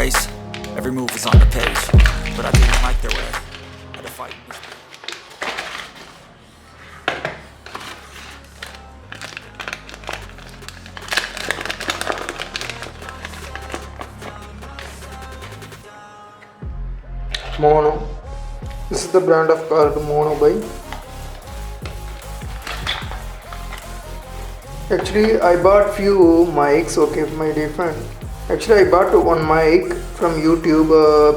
race. Every move was on the page, but I didn't like their way. Had to fight. Maono. This is the brand of card Maono by. Actually, I bought few mics. Okay, my dear friend. Actually, I bought one mic from YouTube.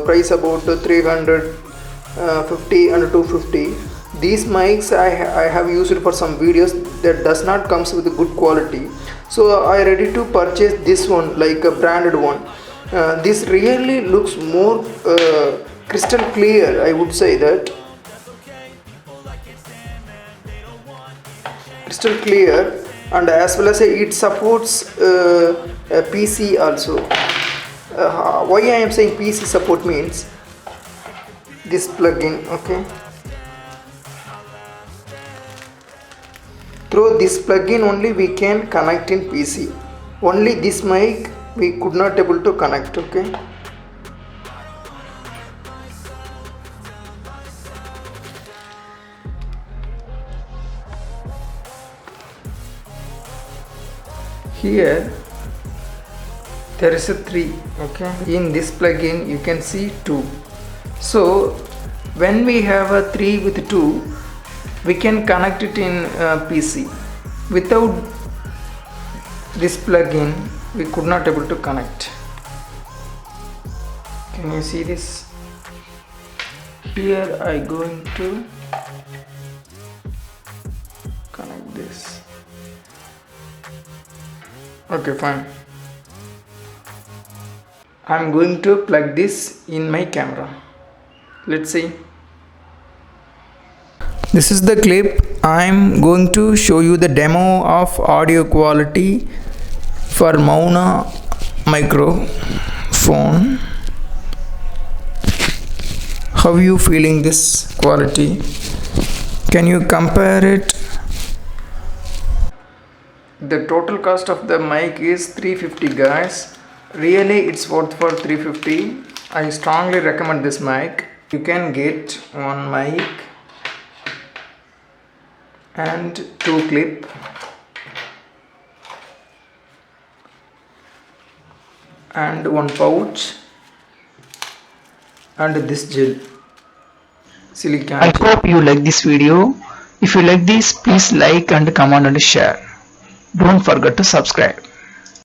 Price about 350 and 250. These mics I have used for some videos that does not comes with a good quality. So I ready to purchase this one, like a branded one. This really looks more crystal clear, I would say that. Crystal clear, and as well as it supports a PC also. Why I am saying PC support means this plugin, okay. Through this plugin only we can connect in PC. Only this mic we could not able to connect, okay. Here there is a 3, okay. In this plugin you can see 2. So when we have a 3 with 2, we can connect it in PC. Without this plugin we could not able to connect. Can you see this? Here I going to connect this. Okay, fine. I'm going to plug this in my camera. Let's see. This is the clip. I'm going to show you the demo of audio quality for Maono microphone. How are you feeling this quality? Can you compare it? The total cost of the mic is 350, guys. Really it's worth for 350. I strongly recommend this mic. You can get one mic and 2 clip and 1 pouch and this gel silicone. I hope you like this video. If you like this, please like and comment and share. Don't forget to subscribe.